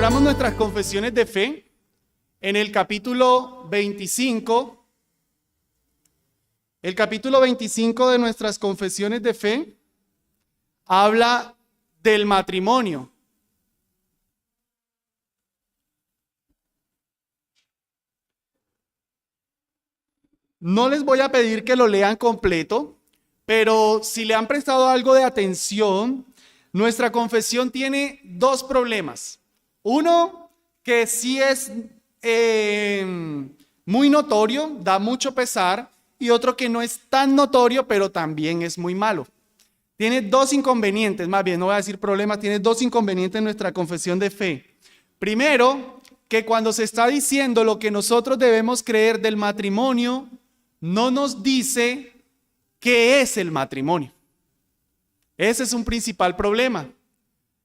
Abramos nuestras confesiones de fe en el capítulo 25. El capítulo 25 de nuestras confesiones de fe habla del matrimonio. No les voy a pedir que lo lean completo, pero si le han prestado algo de atención, nuestra confesión tiene dos problemas. Uno, que sí es muy notorio, da mucho pesar, y otro que no es tan notorio, pero también es muy malo. Tiene dos inconvenientes, más bien, no voy a decir problemas, tiene dos inconvenientes en nuestra confesión de fe. Primero, que cuando se está diciendo lo que nosotros debemos creer del matrimonio, no nos dice qué es el matrimonio. Ese es un principal problema.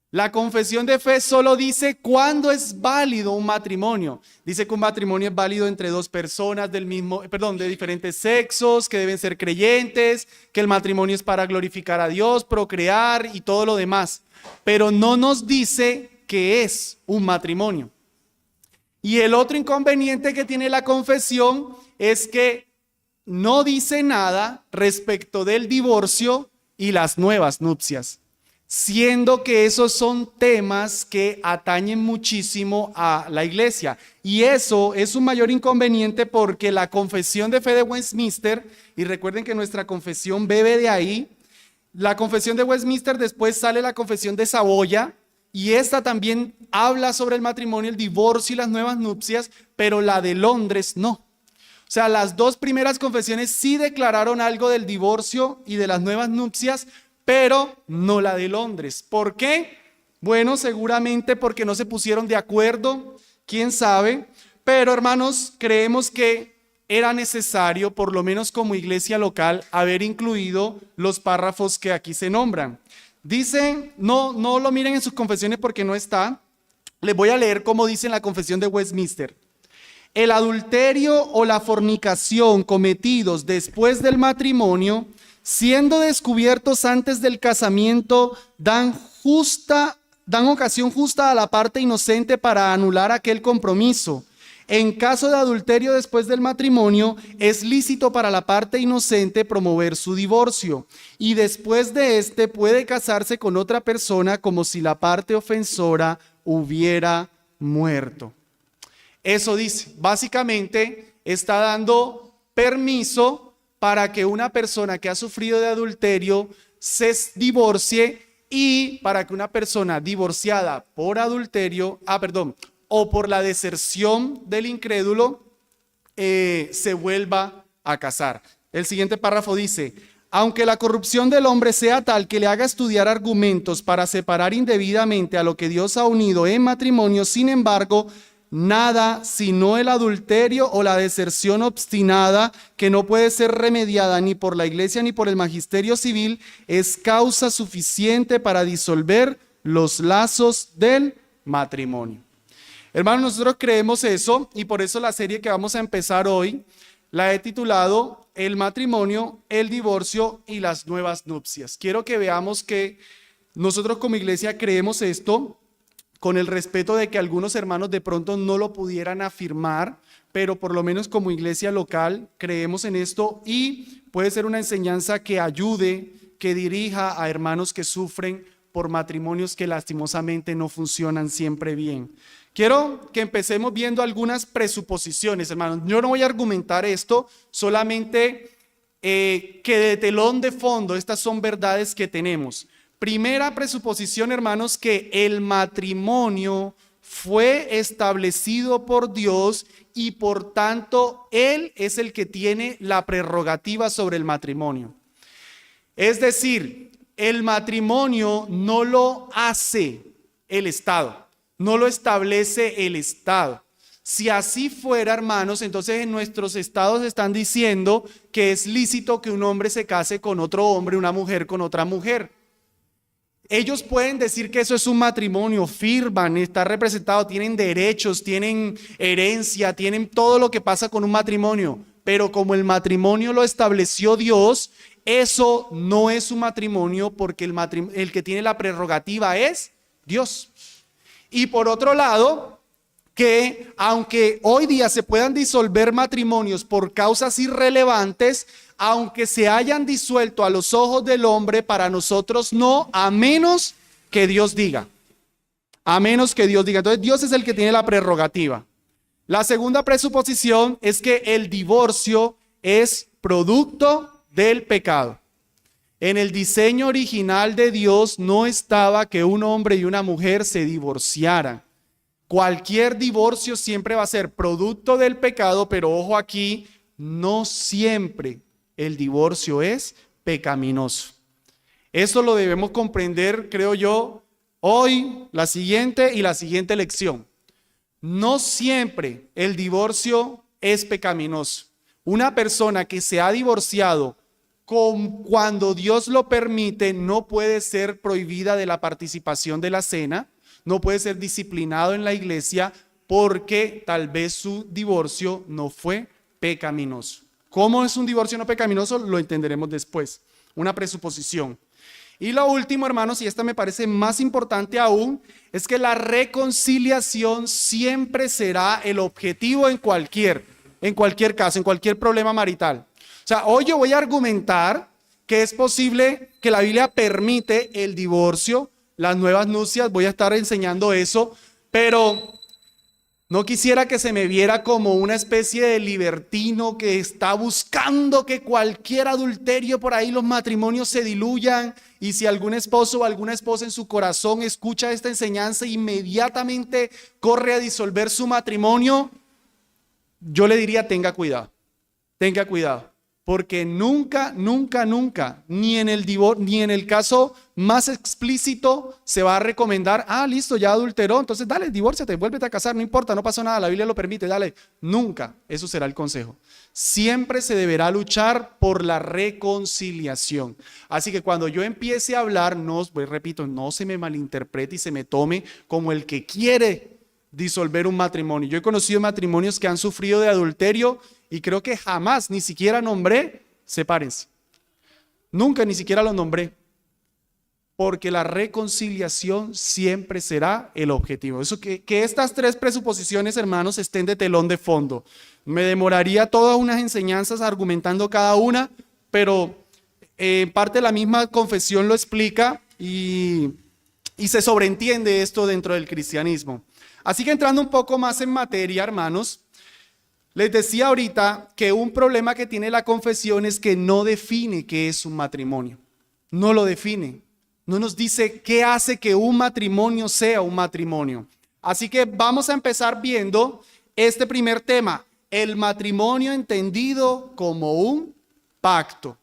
La confesión de fe solo dice cuándo es válido un matrimonio. Dice que un matrimonio es válido entre dos personas de diferentes sexos, que deben ser creyentes, que el matrimonio es para glorificar a Dios, procrear y todo lo demás. Pero no nos dice qué es un matrimonio. Y el otro inconveniente que tiene la confesión es que no dice nada respecto del divorcio y las nuevas nupcias, siendo que esos son temas que atañen muchísimo a la iglesia. Y eso es un mayor inconveniente porque la confesión de fe de Westminster, y recuerden que nuestra confesión bebe de ahí, la confesión de Westminster, después sale la confesión de Saboya, y esta también habla sobre el matrimonio, el divorcio y las nuevas nupcias, pero la de Londres no. O sea, las dos primeras confesiones sí declararon algo del divorcio y de las nuevas nupcias, pero no la de Londres. ¿Por qué? Bueno, seguramente porque no se pusieron de acuerdo, quién sabe, pero hermanos, creemos que era necesario, por lo menos como iglesia local, haber incluido los párrafos que aquí se nombran. Dice, no lo miren en sus confesiones porque no está, les voy a leer cómo dice en la confesión de Westminster. El adulterio o la fornicación cometidos después del matrimonio, siendo descubiertos antes del casamiento, dan ocasión justa a la parte inocente para anular aquel compromiso. En caso de adulterio después del matrimonio, es lícito para la parte inocente promover su divorcio, y después de este puede casarse con otra persona como si la parte ofensora hubiera muerto. Eso dice, básicamente está dando permiso para que una persona que ha sufrido de adulterio se divorcie y para que una persona divorciada por adulterio, o por la deserción del incrédulo, se vuelva a casar. El siguiente párrafo dice, aunque la corrupción del hombre sea tal que le haga estudiar argumentos para separar indebidamente a lo que Dios ha unido en matrimonio, sin embargo, nada sino el adulterio o la deserción obstinada, que no puede ser remediada ni por la iglesia ni por el magisterio civil, es causa suficiente para disolver los lazos del matrimonio. Hermanos, nosotros creemos eso y por eso la serie que vamos a empezar hoy la he titulado El matrimonio, el divorcio y las nuevas nupcias. Quiero que veamos que nosotros como iglesia creemos esto, con el respeto de que algunos hermanos de pronto no lo pudieran afirmar, pero por lo menos como iglesia local creemos en esto y puede ser una enseñanza que ayude, que dirija a hermanos que sufren por matrimonios que lastimosamente no funcionan siempre bien. Quiero que empecemos viendo algunas presuposiciones, hermanos. Yo no voy a argumentar esto, solamente que de telón de fondo estas son verdades que tenemos. Primera presuposición, hermanos, que el matrimonio fue establecido por Dios y por tanto Él es el que tiene la prerrogativa sobre el matrimonio. Es decir, el matrimonio no lo hace el Estado, no lo establece el Estado. Si así fuera, hermanos, entonces en nuestros estados están diciendo que es lícito que un hombre se case con otro hombre, una mujer con otra mujer. Ellos pueden decir que eso es un matrimonio, firman, está representado, tienen derechos, tienen herencia, tienen todo lo que pasa con un matrimonio, pero como el matrimonio lo estableció Dios, eso no es un matrimonio porque el que tiene la prerrogativa es Dios. Y por otro lado, que aunque hoy día se puedan disolver matrimonios por causas irrelevantes, aunque se hayan disuelto a los ojos del hombre, para nosotros no, a menos que Dios diga. A menos que Dios diga. Entonces Dios es el que tiene la prerrogativa. La segunda presuposición es que el divorcio es producto del pecado. En el diseño original de Dios no estaba que un hombre y una mujer se divorciaran. Cualquier divorcio siempre va a ser producto del pecado, pero ojo aquí, no siempre el divorcio es pecaminoso. Eso lo debemos comprender, creo yo, hoy, la siguiente lección. No siempre el divorcio es pecaminoso. Una persona que se ha divorciado cuando Dios lo permite no puede ser prohibida de la participación de la cena, no puede ser disciplinado en la iglesia porque tal vez su divorcio no fue pecaminoso. ¿Cómo es un divorcio no pecaminoso? Lo entenderemos después. Una presuposición. Y lo último, hermanos, y esta me parece más importante aún, es que la reconciliación siempre será el objetivo en cualquier caso, en cualquier problema marital. O sea, hoy yo voy a argumentar que es posible que la Biblia permite el divorcio, las nuevas nupcias, voy a estar enseñando eso, pero no quisiera que se me viera como una especie de libertino que está buscando que cualquier adulterio por ahí los matrimonios se diluyan, y si algún esposo o alguna esposa en su corazón escucha esta enseñanza inmediatamente corre a disolver su matrimonio, yo le diría tenga cuidado, porque nunca, ni en el caso más explícito se va a recomendar, listo, ya adulteró, entonces dale, divórciate, vuélvete a casar, no importa, no pasó nada, la Biblia lo permite, dale. Nunca, eso será el consejo. Siempre se deberá luchar por la reconciliación. Así que cuando yo empiece a hablar, repito, no se me malinterprete y se me tome como el que quiere disolver un matrimonio. Yo he conocido matrimonios que han sufrido de adulterio y creo que jamás, ni siquiera nombré, sepárense. Nunca ni siquiera lo nombré. Porque la reconciliación siempre será el objetivo. Eso que estas tres presuposiciones, hermanos, estén de telón de fondo. Me demoraría todas unas enseñanzas argumentando cada una, pero en parte la misma confesión lo explica y se sobreentiende esto dentro del cristianismo. Así que entrando un poco más en materia, hermanos, les decía ahorita que un problema que tiene la confesión es que no define qué es un matrimonio. No lo define. No nos dice qué hace que un matrimonio sea un matrimonio. Así que vamos a empezar viendo este primer tema, el matrimonio entendido como un pacto.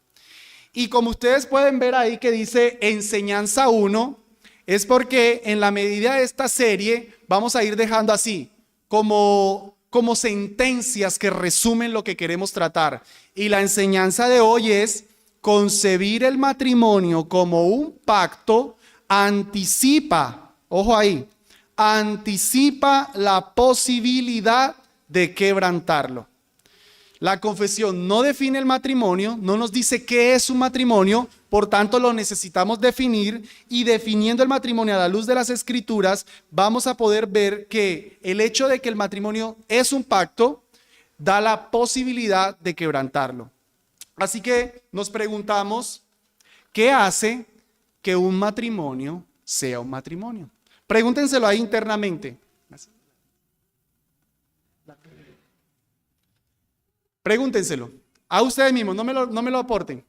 Y como ustedes pueden ver ahí que dice enseñanza 1, es porque en la medida de esta serie vamos a ir dejando así, como sentencias que resumen lo que queremos tratar. Y la enseñanza de hoy es: concebir el matrimonio como un pacto anticipa, ojo ahí, anticipa la posibilidad de quebrantarlo. La confesión no define el matrimonio, no nos dice qué es un matrimonio, por tanto lo necesitamos definir, y definiendo el matrimonio a la luz de las Escrituras, vamos a poder ver que el hecho de que el matrimonio es un pacto da la posibilidad de quebrantarlo. Así que nos preguntamos, ¿qué hace que un matrimonio sea un matrimonio? Pregúntenselo ahí internamente. Pregúntenselo a ustedes mismos, no me lo aporten.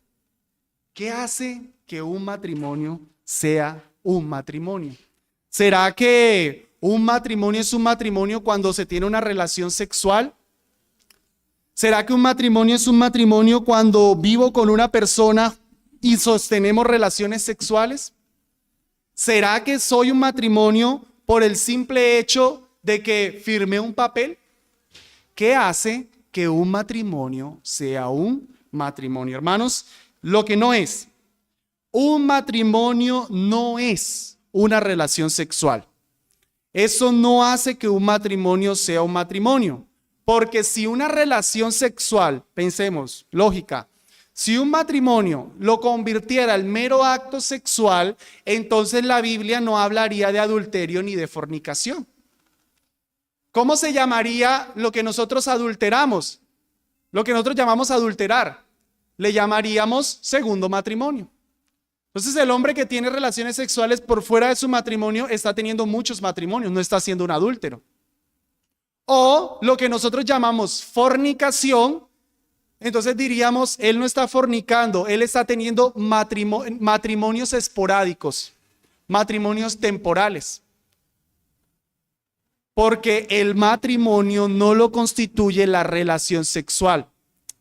¿Qué hace que un matrimonio sea un matrimonio? ¿Será que un matrimonio es un matrimonio cuando se tiene una relación sexual? ¿Será que un matrimonio es un matrimonio cuando vivo con una persona y sostenemos relaciones sexuales? ¿Será que soy un matrimonio por el simple hecho de que firmé un papel? ¿Qué hace que un matrimonio sea un matrimonio? Hermanos, lo que no es, un matrimonio no es una relación sexual. Eso no hace que un matrimonio sea un matrimonio. Porque si una relación sexual, pensemos, lógica, Si un matrimonio lo convirtiera en mero acto sexual, entonces la Biblia no hablaría de adulterio ni de fornicación. ¿Cómo se llamaría lo que nosotros adulteramos? Lo que nosotros llamamos adulterar, le llamaríamos segundo matrimonio. Entonces el hombre que tiene relaciones sexuales por fuera de su matrimonio está teniendo muchos matrimonios, no está siendo un adúltero. O lo que nosotros llamamos fornicación, entonces diríamos, él no está fornicando, él está teniendo matrimonios esporádicos, matrimonios temporales. Porque el matrimonio no lo constituye la relación sexual.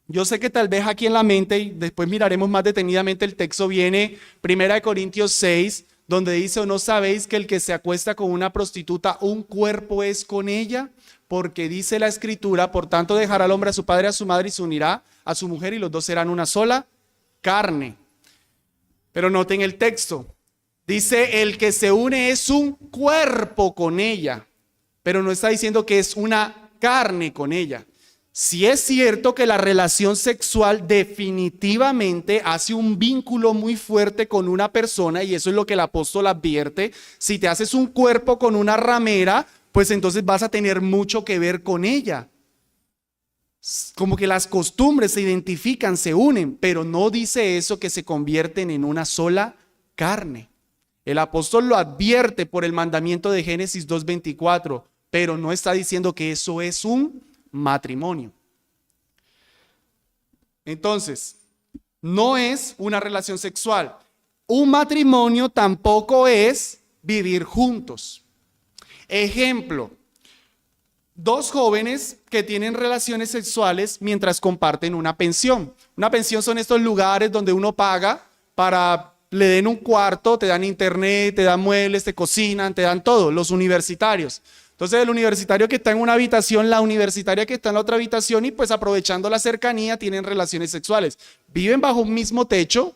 Yo sé que tal vez aquí en la mente, y después miraremos más detenidamente el texto, viene 1 Corintios 6, donde dice, ¿o no sabéis que el que se acuesta con una prostituta, un cuerpo es con ella? Porque dice la Escritura, por tanto dejará al hombre a su padre y a su madre y se unirá a su mujer y los dos serán una sola carne. Pero noten el texto, dice, el que se une es un cuerpo con ella. Pero no está diciendo que es una carne con ella. Sí es cierto que la relación sexual definitivamente hace un vínculo muy fuerte con una persona y eso es lo que el apóstol advierte. Si te haces un cuerpo con una ramera, pues entonces vas a tener mucho que ver con ella. Como que las costumbres se identifican, se unen, pero no dice eso que se convierten en una sola carne. El apóstol lo advierte por el mandamiento de Génesis 2:24. Pero no está diciendo que eso es un matrimonio. Entonces, no es una relación sexual. Un matrimonio tampoco es vivir juntos. Ejemplo, dos jóvenes que tienen relaciones sexuales mientras comparten una pensión. Una pensión son estos lugares donde uno paga para le den un cuarto, te dan internet, te dan muebles, te cocinan, te dan todo, los universitarios. Entonces el universitario que está en una habitación, la universitaria que está en la otra habitación y pues aprovechando la cercanía tienen relaciones sexuales. Viven bajo un mismo techo,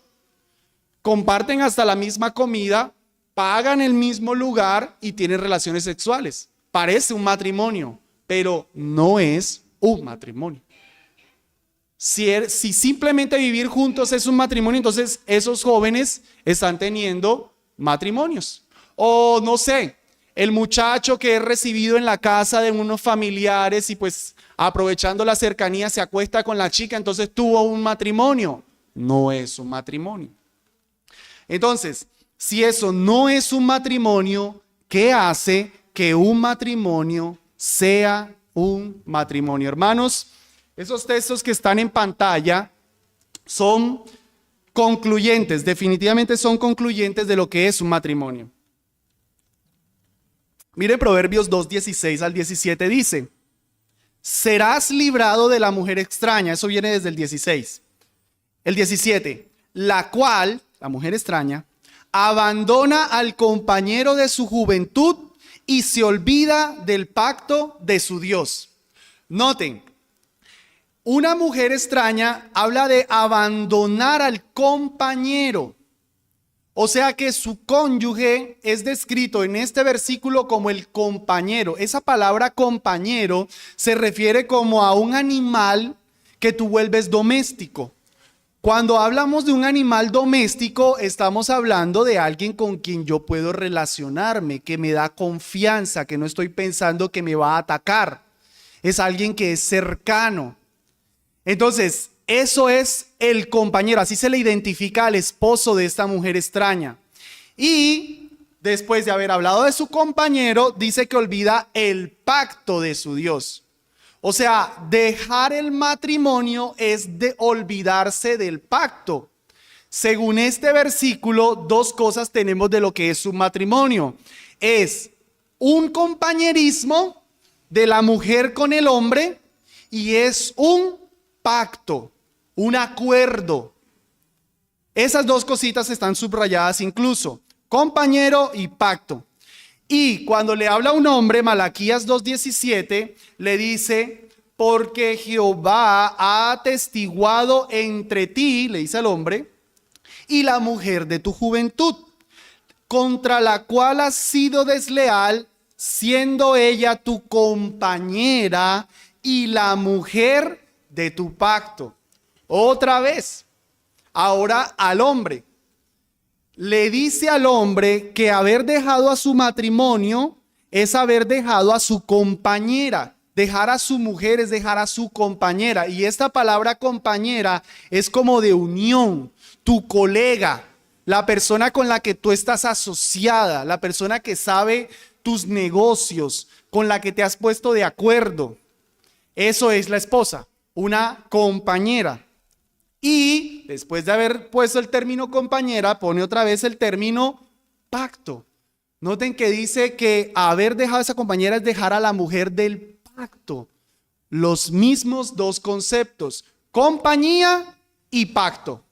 comparten hasta la misma comida, pagan el mismo lugar y tienen relaciones sexuales. Parece un matrimonio, pero no es un matrimonio. Si simplemente vivir juntos es un matrimonio, entonces esos jóvenes están teniendo matrimonios. O no sé, el muchacho que es recibido en la casa de unos familiares y pues aprovechando la cercanía se acuesta con la chica, entonces tuvo un matrimonio. No es un matrimonio. Entonces, si eso no es un matrimonio, ¿qué hace que un matrimonio sea un matrimonio? Hermanos, esos textos que están en pantalla son concluyentes, definitivamente son concluyentes de lo que es un matrimonio. Mire Proverbios 2:16 al 17 dice, serás librado de la mujer extraña, eso viene desde el 16. El 17, la cual, la mujer extraña, abandona al compañero de su juventud y se olvida del pacto de su Dios. Noten, una mujer extraña habla de abandonar al compañero. O sea que su cónyuge es descrito en este versículo como el compañero. Esa palabra compañero se refiere como a un animal que tú vuelves doméstico. Cuando hablamos de un animal doméstico, estamos hablando de alguien con quien yo puedo relacionarme, que me da confianza, que no estoy pensando que me va a atacar. Es alguien que es cercano. Entonces, eso es el compañero, así se le identifica al esposo de esta mujer extraña. Y después de haber hablado de su compañero, dice que olvida el pacto de su Dios. O sea, dejar el matrimonio es de olvidarse del pacto. Según este versículo, dos cosas tenemos de lo que es un matrimonio. Es un compañerismo de la mujer con el hombre y es un pacto, un acuerdo. Esas dos cositas están subrayadas incluso, compañero y pacto. Y cuando le habla a un hombre, Malaquías 2:17, le dice, porque Jehová ha atestiguado entre ti, le dice al hombre, y la mujer de tu juventud, contra la cual has sido desleal, siendo ella tu compañera y la mujer de tu pacto. Otra vez, Ahora al hombre. Le dice al hombre que haber dejado a su matrimonio es haber dejado a su compañera. Dejar a su mujer es dejar a su compañera. Y esta palabra compañera es como de unión, tu colega, la persona con la que tú estás asociada, la persona que sabe tus negocios, con la que te has puesto de acuerdo. Eso es la esposa, una compañera. Y después de haber puesto el término compañera, pone otra vez el término pacto. Noten que dice que haber dejado a esa compañera es dejar a la mujer del pacto. Los mismos dos conceptos, compañía y pacto.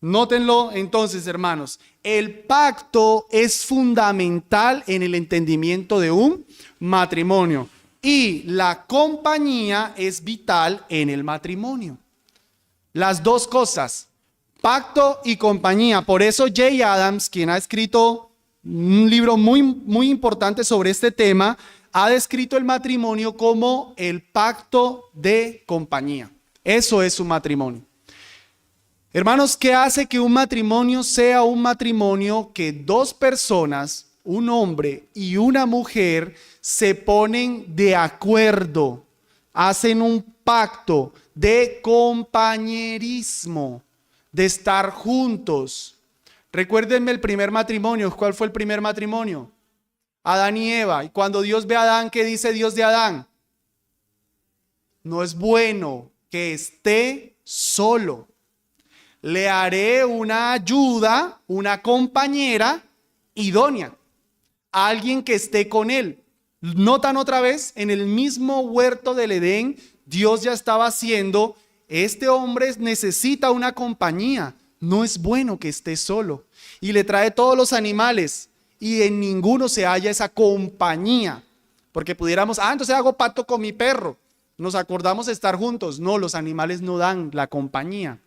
Nótenlo entonces, hermanos. El pacto es fundamental en el entendimiento de un matrimonio y la compañía es vital en el matrimonio. Las dos cosas, pacto y compañía. Por eso Jay Adams, quien ha escrito un libro muy importante sobre este tema, ha descrito el matrimonio como el pacto de compañía. Eso es un matrimonio. Hermanos, ¿qué hace que un matrimonio sea un matrimonio? Que dos personas, un hombre y una mujer, se ponen de acuerdo, hacen un pacto de compañerismo, de estar juntos. Recuérdenme el primer matrimonio. ¿Cuál fue el primer matrimonio? Adán y Eva. Y cuando Dios ve a Adán, ¿qué dice Dios de Adán? No es bueno que esté solo. Le haré una ayuda, una compañera idónea, alguien que esté con él. Notan otra vez, en el mismo huerto del Edén, Dios ya estaba haciendo, este hombre necesita una compañía, no es bueno que esté solo. Y le trae todos los animales y en ninguno se halla esa compañía. Porque pudiéramos, entonces hago pacto con mi perro, nos acordamos de estar juntos. No, los animales no dan la compañía.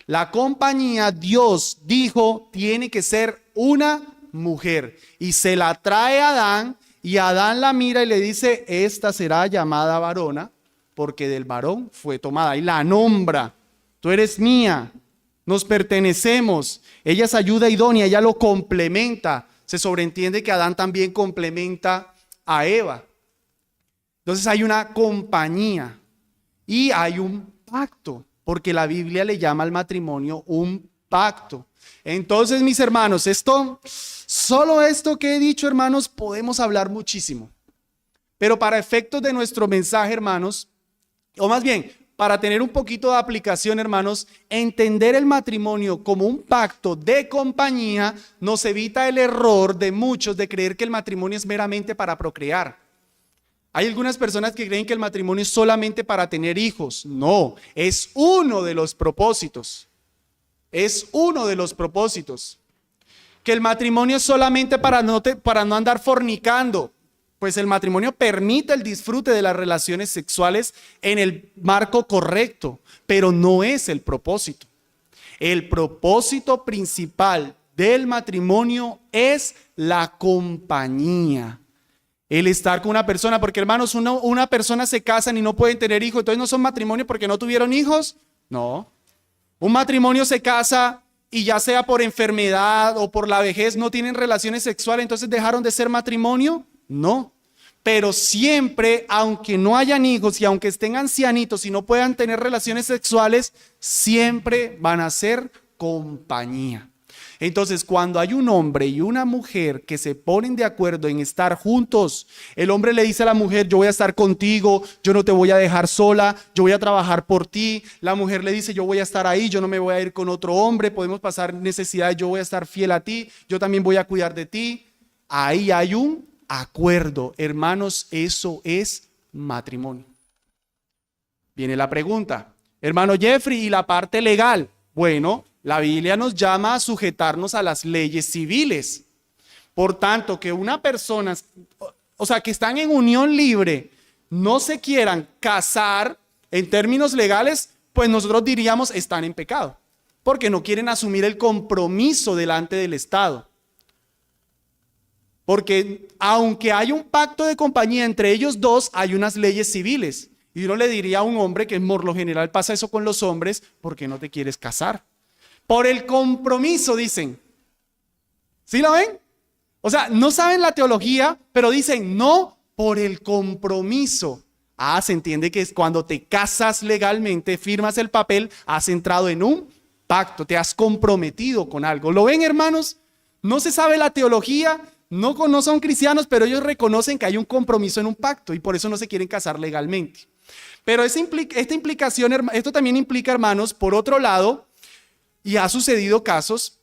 La compañía, Dios dijo, tiene que ser una mujer. Y se la trae a Adán, y Adán la mira y le dice, esta será llamada varona, porque del varón fue tomada. Y la nombra, tú eres mía, nos pertenecemos. Ella es ayuda idónea, ella lo complementa. Se sobreentiende que Adán también complementa a Eva. Entonces hay una compañía y hay un pacto. Porque la Biblia le llama al matrimonio un pacto. Entonces, mis hermanos, solo esto que he dicho, hermanos, podemos hablar muchísimo. Pero para efectos de nuestro mensaje, hermanos, o más bien, para tener un poquito de aplicación, hermanos, entender el matrimonio como un pacto de compañía nos evita el error de muchos de creer que el matrimonio es meramente para procrear. Hay algunas personas que creen que el matrimonio es solamente para tener hijos. No, es uno de los propósitos. Es uno de los propósitos. Que el matrimonio es solamente para no andar fornicando. Pues el matrimonio permite el disfrute de las relaciones sexuales en el marco correcto, pero no es el propósito. El propósito principal del matrimonio es la compañía. El estar con una persona, porque hermanos, una persona se casan y no pueden tener hijos, entonces no son matrimonio porque no tuvieron hijos. No. Un matrimonio se casa y ya sea por enfermedad o por la vejez no tienen relaciones sexuales, entonces dejaron de ser matrimonio. No. Pero siempre, aunque no hayan hijos y aunque estén ancianitos y no puedan tener relaciones sexuales, siempre van a ser compañía. Entonces, cuando hay un hombre y una mujer que se ponen de acuerdo en estar juntos, el hombre le dice a la mujer, yo voy a estar contigo, yo no te voy a dejar sola, yo voy a trabajar por ti. La mujer le dice, yo voy a estar ahí, yo no me voy a ir con otro hombre, podemos pasar necesidades, yo voy a estar fiel a ti, yo también voy a cuidar de ti. Ahí hay un acuerdo. Hermanos, eso es matrimonio. Viene la pregunta, hermano Jeffrey, ¿y la parte legal? Bueno, la Biblia nos llama a sujetarnos a las leyes civiles. Por tanto, que una persona, que están en unión libre, no se quieran casar en términos legales, pues nosotros diríamos están en pecado, porque no quieren asumir el compromiso delante del Estado. Porque aunque hay un pacto de compañía entre ellos dos, hay unas leyes civiles. Y uno le diría a un hombre que por lo general pasa eso con los hombres, ¿por qué no te quieres casar? Por el compromiso, dicen. ¿Sí lo ven? O sea, no saben la teología, pero dicen no por el compromiso. Se entiende que es cuando te casas legalmente, firmas el papel, has entrado en un pacto, te has comprometido con algo. ¿Lo ven, hermanos? No se sabe la teología, no son cristianos, pero ellos reconocen que hay un compromiso en un pacto y por eso no se quieren casar legalmente. Pero esta implicación, esto también implica, hermanos, por otro lado, y ha sucedido casos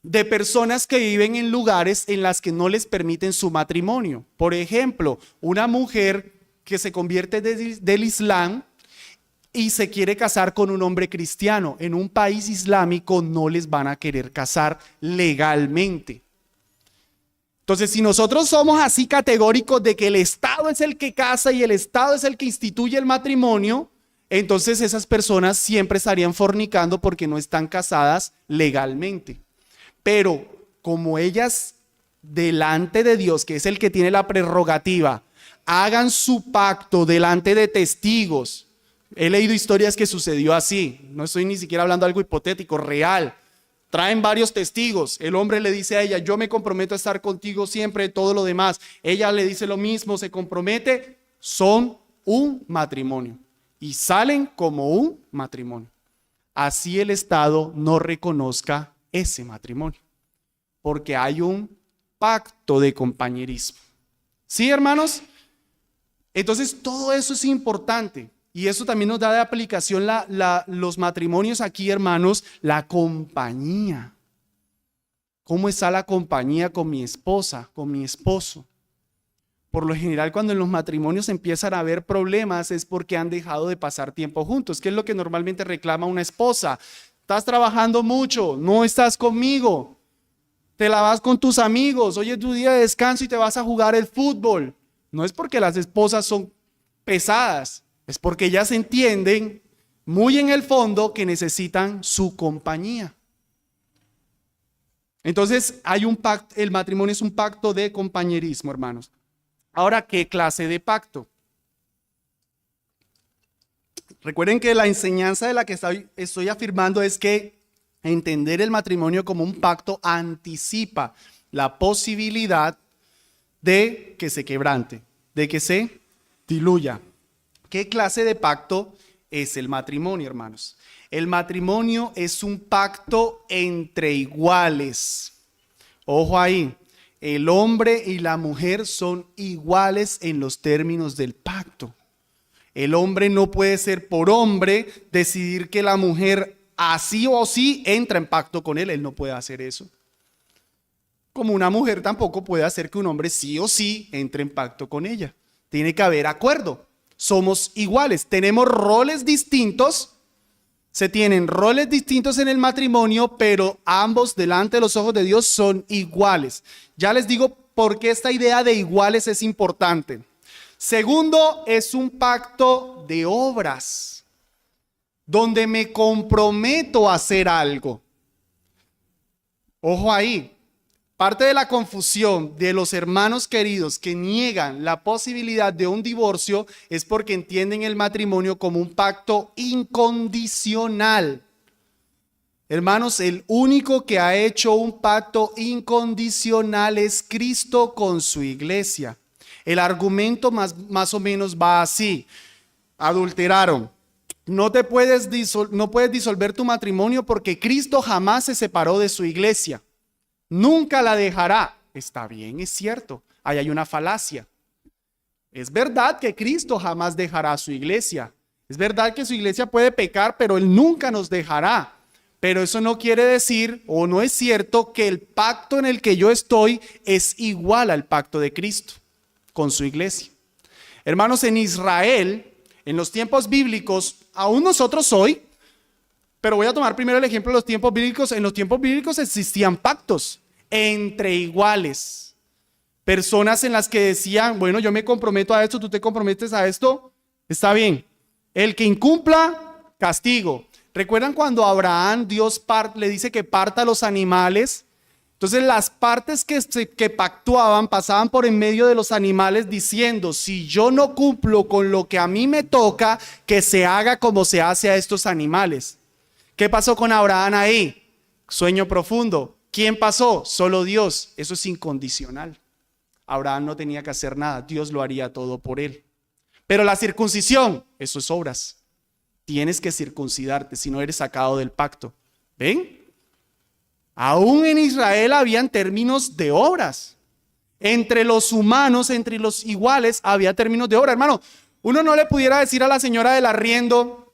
de personas que viven en lugares en las que no les permiten su matrimonio. Por ejemplo, una mujer que se convierte del Islam y se quiere casar con un hombre cristiano. En un país islámico no les van a querer casar legalmente. Entonces, si nosotros somos así categóricos de que el Estado es el que casa y el Estado es el que instituye el matrimonio, entonces esas personas siempre estarían fornicando porque no están casadas legalmente. Pero como ellas, delante de Dios, que es el que tiene la prerrogativa, hagan su pacto delante de testigos. He leído historias que sucedió así. No estoy ni siquiera hablando de algo hipotético, real. Traen varios testigos. El hombre le dice a ella, yo me comprometo a estar contigo siempre, todo lo demás. Ella le dice lo mismo, se compromete. Son un matrimonio. Y salen como un matrimonio. Así el Estado no reconozca ese matrimonio. Porque hay un pacto de compañerismo. ¿Sí, hermanos? Entonces todo eso es importante y eso también nos da de aplicación los matrimonios aquí, hermanos, la compañía. ¿Cómo está la compañía con mi esposa, con mi esposo? Por lo general, cuando en los matrimonios empiezan a haber problemas es porque han dejado de pasar tiempo juntos. ¿Qué es lo que normalmente reclama una esposa? Estás trabajando mucho, no estás conmigo, te la vas con tus amigos, hoy es tu día de descanso y te vas a jugar el fútbol. No es porque las esposas son pesadas, es porque ellas entienden muy en el fondo que necesitan su compañía. Entonces hay un pacto, el matrimonio es un pacto de compañerismo, hermanos. Ahora, ¿qué clase de pacto? Recuerden que la enseñanza de la que estoy afirmando es que entender el matrimonio como un pacto anticipa la posibilidad de que se quebrante, de que se diluya. ¿Qué clase de pacto es el matrimonio, hermanos? El matrimonio es un pacto entre iguales. Ojo ahí, el hombre y la mujer son iguales en los términos del pacto. El hombre no puede ser por hombre decidir que la mujer así o sí entra en pacto con él no puede hacer eso. Como una mujer tampoco puede hacer que un hombre sí o sí entre en pacto con ella. Tiene que haber acuerdo. Somos iguales, tenemos roles distintos, se tienen roles distintos en el matrimonio, pero ambos delante de los ojos de Dios son iguales. Ya les digo por qué esta idea de iguales es importante. Segundo, es un pacto de obras, donde me comprometo a hacer algo. Ojo ahí. Parte de la confusión de los hermanos queridos que niegan la posibilidad de un divorcio es porque entienden el matrimonio como un pacto incondicional. Hermanos, el único que ha hecho un pacto incondicional es Cristo con su iglesia. El argumento más o menos va así. Adulteraron. No puedes disolver tu matrimonio porque Cristo jamás se separó de su iglesia. Nunca la dejará. Está bien, es cierto. Ahí hay una falacia. Es verdad que Cristo jamás dejará a su iglesia. Es verdad que su iglesia puede pecar, pero Él nunca nos dejará. Pero eso no quiere decir, o no es cierto, que el pacto en el que yo estoy es igual al pacto de Cristo con su iglesia. Hermanos, en Israel, en los tiempos bíblicos, aún nosotros hoy, pero voy a tomar primero el ejemplo de los tiempos bíblicos. En los tiempos bíblicos existían pactos entre iguales. Personas en las que decían, bueno, yo me comprometo a esto, tú te comprometes a esto, está bien. El que incumpla, castigo. ¿Recuerdan cuando a Abraham Dios le dice que parta los animales? Entonces las partes que pactuaban pasaban por en medio de los animales diciendo, si yo no cumplo con lo que a mí me toca, que se haga como se hace a estos animales. ¿Qué pasó con Abraham ahí? Sueño profundo. ¿Quién pasó? Solo Dios. Eso es incondicional. Abraham no tenía que hacer nada. Dios lo haría todo por él. Pero la circuncisión, eso es obras. Tienes que circuncidarte si no eres sacado del pacto. ¿Ven? Aún en Israel habían términos de obras. Entre los humanos, entre los iguales, había términos de obra. Hermano, uno no le pudiera decir a la señora del arriendo,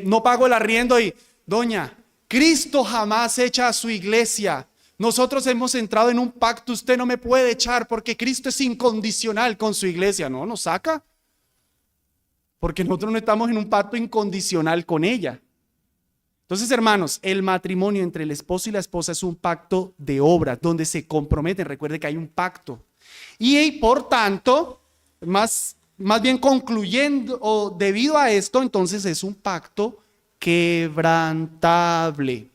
no pago el arriendo y, doña, Cristo jamás echa a su iglesia. Nosotros hemos entrado en un pacto, usted no me puede echar porque Cristo es incondicional con su iglesia. No, nos saca. Porque nosotros no estamos en un pacto incondicional con ella. Entonces, hermanos, el matrimonio entre el esposo y la esposa es un pacto de obra, donde se comprometen. Recuerde que hay un pacto. Y por tanto, más bien concluyendo, o debido a esto, entonces es un pacto quebrantable.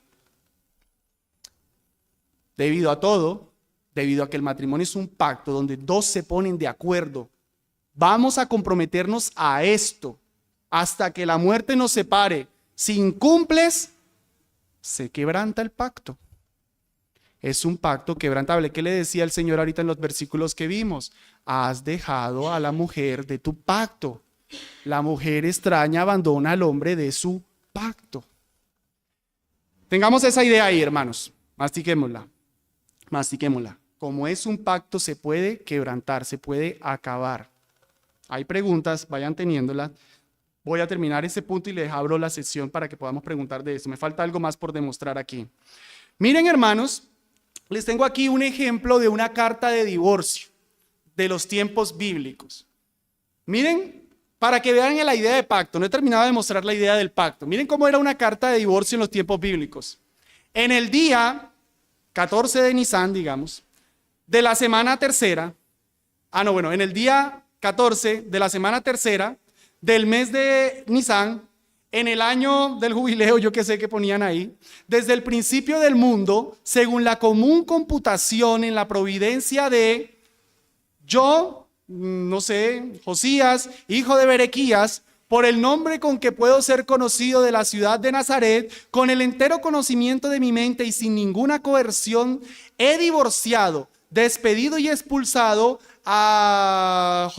Debido a todo, debido a que el matrimonio es un pacto donde dos se ponen de acuerdo. Vamos a comprometernos a esto hasta que la muerte nos separe. Si incumples, se quebranta el pacto. Es un pacto quebrantable. ¿Qué le decía el Señor ahorita en los versículos que vimos? Has dejado a la mujer de tu pacto. La mujer extraña abandona al hombre de su pacto. Tengamos esa idea ahí, hermanos. Mastiquémosla. Como es un pacto, se puede quebrantar, se puede acabar. Hay preguntas, vayan teniéndolas. Voy a terminar ese punto y les abro la sesión para que podamos preguntar de esto. Me falta algo más por demostrar aquí. Miren, hermanos, les tengo aquí un ejemplo de una carta de divorcio de los tiempos bíblicos. Miren, para que vean la idea de pacto. No he terminado de mostrar la idea del pacto. Miren cómo era una carta de divorcio en los tiempos bíblicos. En el día 14 de Nisan, digamos, de la semana tercera, en el día 14 de la semana tercera del mes de Nisan, en el año del jubileo, yo que sé que ponían ahí, desde el principio del mundo, según la común computación en la providencia de Josías, hijo de Berequías, por el nombre con que puedo ser conocido de la ciudad de Nazaret, con el entero conocimiento de mi mente y sin ninguna coerción, he divorciado, despedido y expulsado a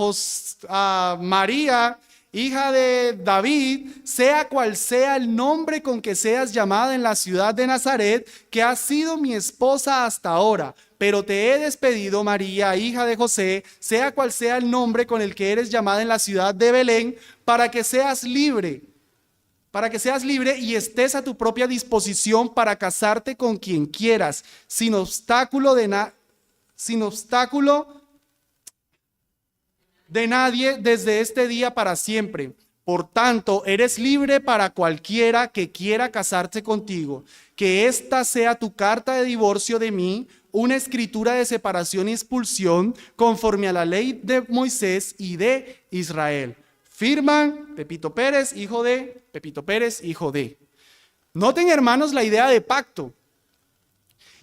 María, hija de David, sea cual sea el nombre con que seas llamada en la ciudad de Nazaret, que has sido mi esposa hasta ahora. Pero te he despedido, María, hija de José, sea cual sea el nombre con el que eres llamada en la ciudad de Belén, para que seas libre y estés a tu propia disposición para casarte con quien quieras, sin obstáculo de nadie desde este día para siempre. Por tanto, eres libre para cualquiera que quiera casarse contigo. Que esta sea tu carta de divorcio de mí, una escritura de separación y expulsión conforme a la ley de Moisés y de Israel. Firman Pepito Pérez, hijo de Pepito Pérez, hijo de. Noten, hermanos, la idea de pacto.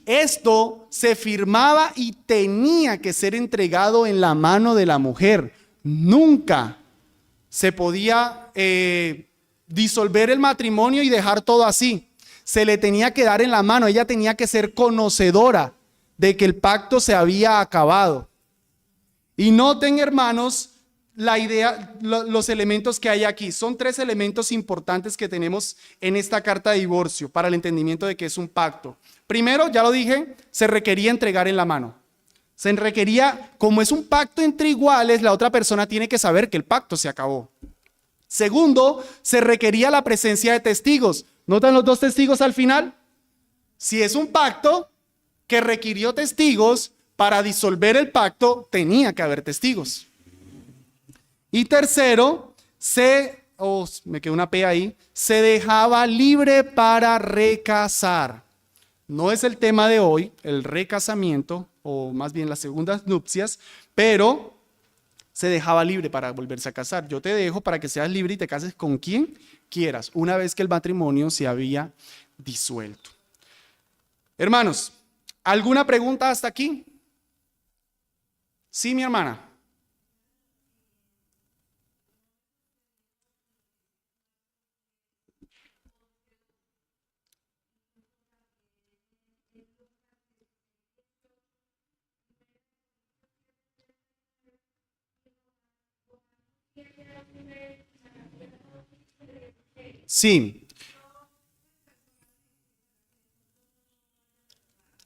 Esto se firmaba y tenía que ser entregado en la mano de la mujer. Nunca se podía disolver el matrimonio y dejar todo así. Se le tenía que dar en la mano. Ella tenía que ser conocedora de que el pacto se había acabado. Y noten, hermanos, la idea, los elementos que hay aquí. Son 3 elementos importantes que tenemos en esta carta de divorcio para el entendimiento de que es un pacto. Primero, ya lo dije, se requería entregar en la mano. Se requería, como es un pacto entre iguales, la otra persona tiene que saber que el pacto se acabó. Segundo, se requería la presencia de testigos. ¿Notan los 2 testigos al final? Si es un pacto que requirió testigos, para disolver el pacto tenía que haber testigos. Y tercero, me quedó una P ahí, se dejaba libre para recasar. No es el tema de hoy, el recasamiento, o más bien las segundas nupcias, pero se dejaba libre para volverse a casar. Yo te dejo para que seas libre y te cases con quien quieras, una vez que el matrimonio se había disuelto. Hermanos, ¿alguna pregunta hasta aquí? Sí, mi hermana. Sí.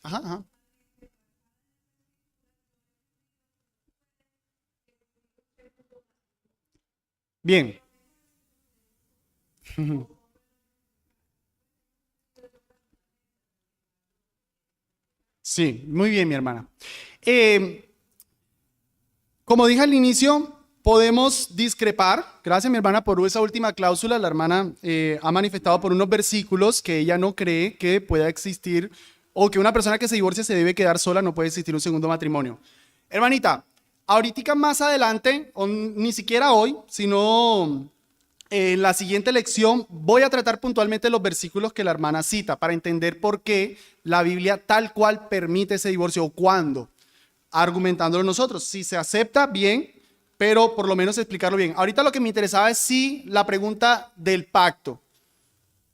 Ajá, ajá. Bien. Sí, muy bien, mi hermana. Eh, Como dije al inicio, podemos discrepar. Gracias, mi hermana, por esa última cláusula. La hermana ha manifestado por unos versículos que ella no cree que pueda existir o que una persona que se divorcia se debe quedar sola, no puede existir un segundo matrimonio. Hermanita, ahorita más adelante, o ni siquiera hoy, sino en la siguiente lección, voy a tratar puntualmente los versículos que la hermana cita para entender por qué la Biblia tal cual permite ese divorcio o cuándo argumentándolo nosotros. Si se acepta, bien, pero por lo menos explicarlo bien. Ahorita lo que me interesaba es si la pregunta del pacto,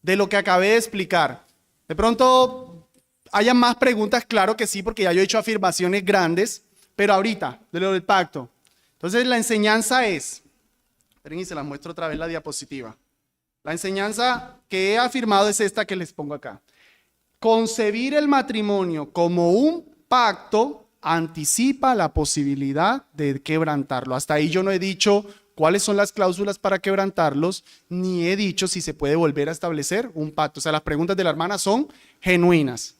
de lo que acabé de explicar. De pronto haya más preguntas, claro que sí, porque ya yo he hecho afirmaciones grandes, pero ahorita, de lo del pacto. Entonces la enseñanza es, esperen y se las muestro otra vez la diapositiva. La enseñanza que he afirmado es esta que les pongo acá. Concebir el matrimonio como un pacto anticipa la posibilidad de quebrantarlo. Hasta ahí yo no he dicho cuáles son las cláusulas para quebrantarlos, ni he dicho si se puede volver a establecer un pacto. O sea, las preguntas de la hermana son genuinas.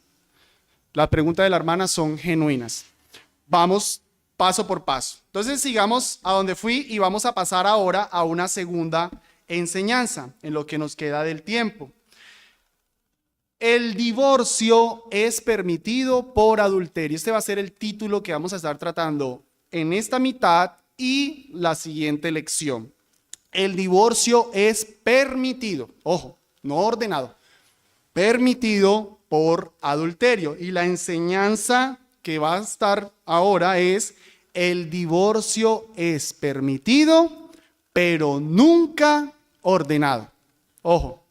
Las preguntas de la hermana son genuinas. Vamos paso por paso. Entonces sigamos a donde fui y vamos a pasar ahora a una segunda enseñanza en lo que nos queda del tiempo. El divorcio es permitido por adulterio. Este va a ser el título que vamos a estar tratando en esta mitad y la siguiente lección. El divorcio es permitido, ojo, no ordenado, permitido por adulterio. Y la enseñanza que va a estar ahora es: el divorcio es permitido, pero nunca ordenado. Ojo.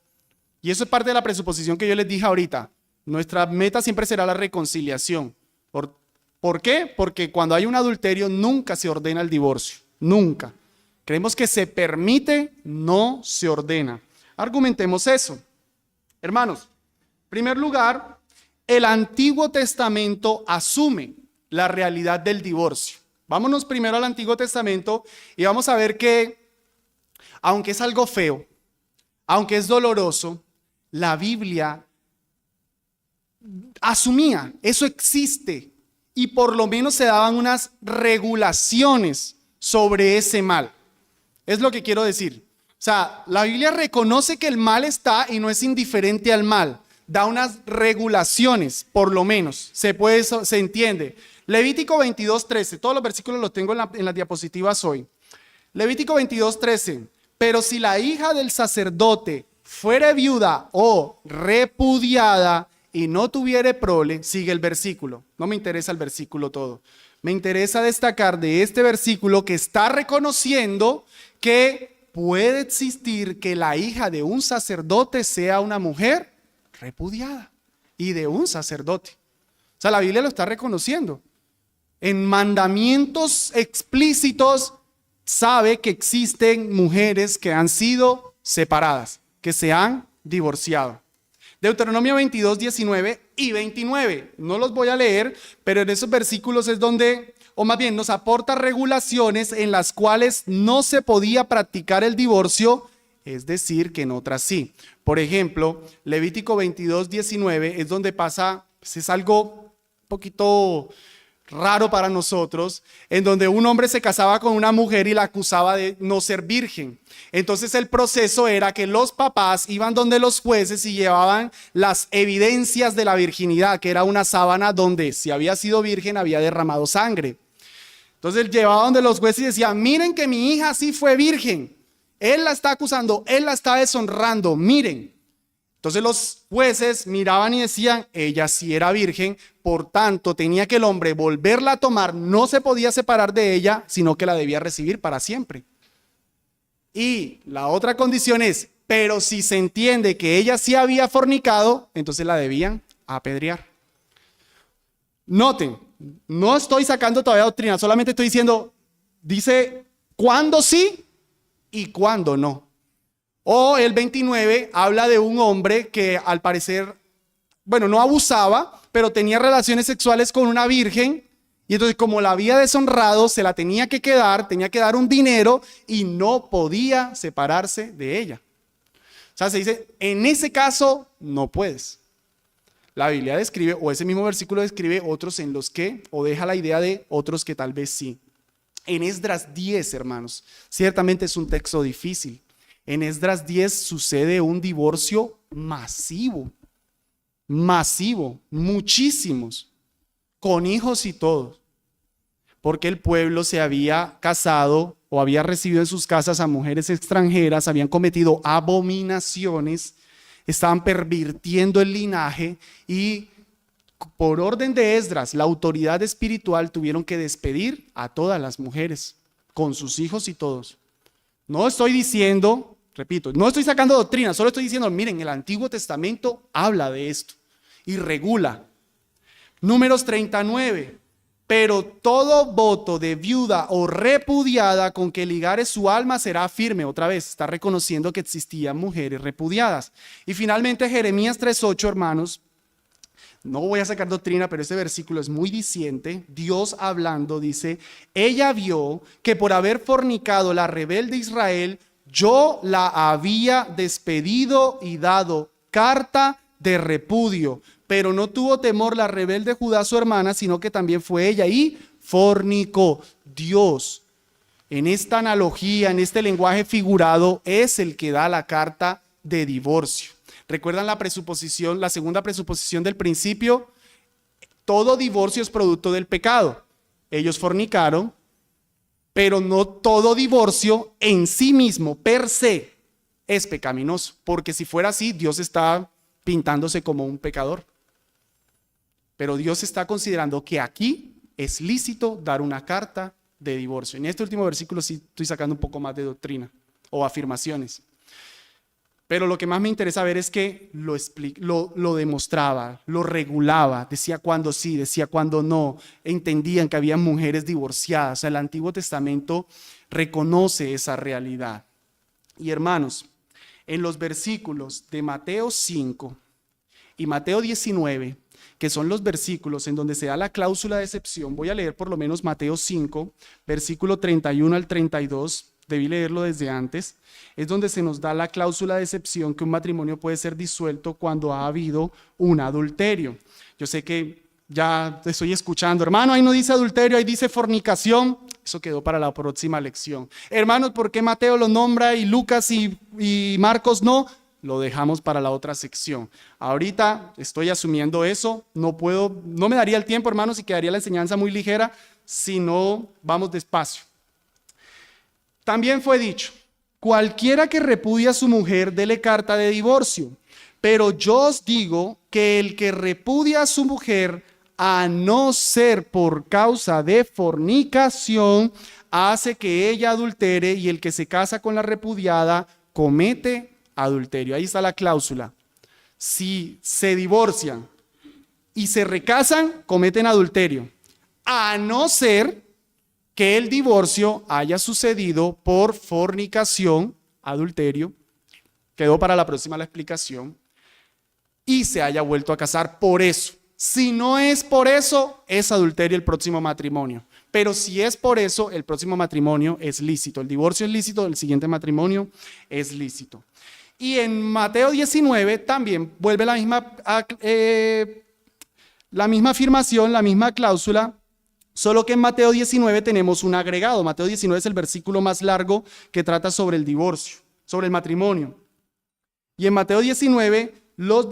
Y eso es parte de la presuposición que yo les dije ahorita. Nuestra meta siempre será la reconciliación. ¿Por qué? Porque cuando hay un adulterio nunca se ordena el divorcio. Nunca. Creemos que se permite, no se ordena. Argumentemos eso. Hermanos, en primer lugar, el Antiguo Testamento asume la realidad del divorcio. Vámonos primero al Antiguo Testamento y vamos a ver que, aunque es algo feo, aunque es doloroso, la Biblia asumía, eso existe, y por lo menos se daban unas regulaciones sobre ese mal. Es lo que quiero decir. O sea, la Biblia reconoce que el mal está y no es indiferente al mal. Da unas regulaciones, por lo menos. Se entiende. Levítico 22:13, todos los versículos los tengo en las diapositivas hoy. Levítico 22:13, pero si la hija del sacerdote fuere viuda o repudiada y no tuviere prole, sigue el versículo. No me interesa el versículo todo. Me interesa destacar de este versículo que está reconociendo que puede existir que la hija de un sacerdote sea una mujer repudiada y de un sacerdote. O sea, la Biblia lo está reconociendo. En mandamientos explícitos sabe que existen mujeres que han sido separadas, que se han divorciado. Deuteronomio 22, 19 y 29. No los voy a leer, pero en esos versículos es donde, o más bien nos aporta regulaciones en las cuales no se podía practicar el divorcio, es decir, que en otras sí. Por ejemplo, Levítico 22, 19 es donde pasa, pues es algo un poquito raro para nosotros, en donde un hombre se casaba con una mujer y la acusaba de no ser virgen. Entonces el proceso era que los papás iban donde los jueces y llevaban las evidencias de la virginidad, que era una sábana donde si había sido virgen había derramado sangre. Entonces él llevaba donde los jueces y decía: miren que mi hija sí fue virgen, él la está acusando, él la está deshonrando, miren. Entonces los jueces miraban y decían: ella sí era virgen, por tanto tenía que el hombre volverla a tomar, no se podía separar de ella, sino que la debía recibir para siempre. Y la otra condición es: pero si se entiende que ella sí había fornicado, entonces la debían apedrear. Noten, no estoy sacando todavía doctrina, solamente estoy diciendo, dice cuándo sí y cuándo no. O el 29 habla de un hombre que al parecer, bueno, no abusaba, pero tenía relaciones sexuales con una virgen. Y entonces, como la había deshonrado, se la tenía que quedar, tenía que dar un dinero y no podía separarse de ella. O sea, se dice, en ese caso no puedes. La Biblia describe, o ese mismo versículo describe otros en los que, o deja la idea de otros que tal vez sí. En Esdras 10, hermanos, ciertamente es un texto difícil. En Esdras 10 sucede un divorcio masivo, muchísimos, con hijos y todo, porque el pueblo se había casado o había recibido en sus casas a mujeres extranjeras, habían cometido abominaciones, estaban pervirtiendo el linaje y por orden de Esdras, la autoridad espiritual tuvieron que despedir a todas las mujeres, con sus hijos y todos. No estoy diciendo, repito, no estoy sacando doctrina, solo estoy diciendo, miren, el Antiguo Testamento habla de esto y regula. Números 39. Pero todo voto de viuda o repudiada con que ligare su alma será firme. Otra vez, está reconociendo que existían mujeres repudiadas. Y finalmente Jeremías 3:8, hermanos. No voy a sacar doctrina, pero este versículo es muy diciente. Dios hablando dice, ella vio que por haber fornicado la rebelde Israel, yo la había despedido y dado carta de repudio. Pero no tuvo temor la rebelde Judá, su hermana, sino que también fue ella y fornicó. Dios, en esta analogía, en este lenguaje figurado, es el que da la carta de divorcio. ¿Recuerdan la presuposición, la segunda presuposición del principio? Todo divorcio es producto del pecado. Ellos fornicaron, pero no todo divorcio en sí mismo, per se, es pecaminoso. Porque si fuera así, Dios está pintándose como un pecador. Pero Dios está considerando que aquí es lícito dar una carta de divorcio. En este último versículo sí estoy sacando un poco más de doctrina o afirmaciones. Pero lo que más me interesa ver es que lo demostraba, lo regulaba, decía cuándo sí, decía cuándo no. Entendían que había mujeres divorciadas. O sea, el Antiguo Testamento reconoce esa realidad. Y hermanos, en los versículos de Mateo 5 y Mateo 19, que son los versículos en donde se da la cláusula de excepción, voy a leer por lo menos Mateo 5, versículo 31 al 32, debí leerlo desde antes, es donde se nos da la cláusula de excepción que un matrimonio puede ser disuelto cuando ha habido un adulterio. Yo sé que ya te estoy escuchando, hermano, ahí no dice adulterio, ahí dice fornicación. Eso quedó para la próxima lección. Hermanos, ¿por qué Mateo lo nombra y Lucas y Marcos no? Lo dejamos para la otra sección. Ahorita estoy asumiendo eso, no me daría el tiempo, hermanos, y quedaría la enseñanza muy ligera si no vamos despacio. También fue dicho, cualquiera que repudia a su mujer, dele carta de divorcio. Pero yo os digo que el que repudia a su mujer, a no ser por causa de fornicación, hace que ella adultere, y el que se casa con la repudiada comete adulterio. Ahí está la cláusula. Si se divorcian y se recasan, cometen adulterio, a no ser que el divorcio haya sucedido por fornicación, adulterio, quedó para la próxima la explicación, y se haya vuelto a casar por eso. Si no es por eso, es adulterio el próximo matrimonio. Pero si es por eso, el próximo matrimonio es lícito. El divorcio es lícito, el siguiente matrimonio es lícito. Y en Mateo 19 también vuelve la misma afirmación, la misma cláusula, solo que en Mateo 19 tenemos un agregado. Mateo 19 es el versículo más largo que trata sobre el divorcio, sobre el matrimonio. Y en Mateo 19, los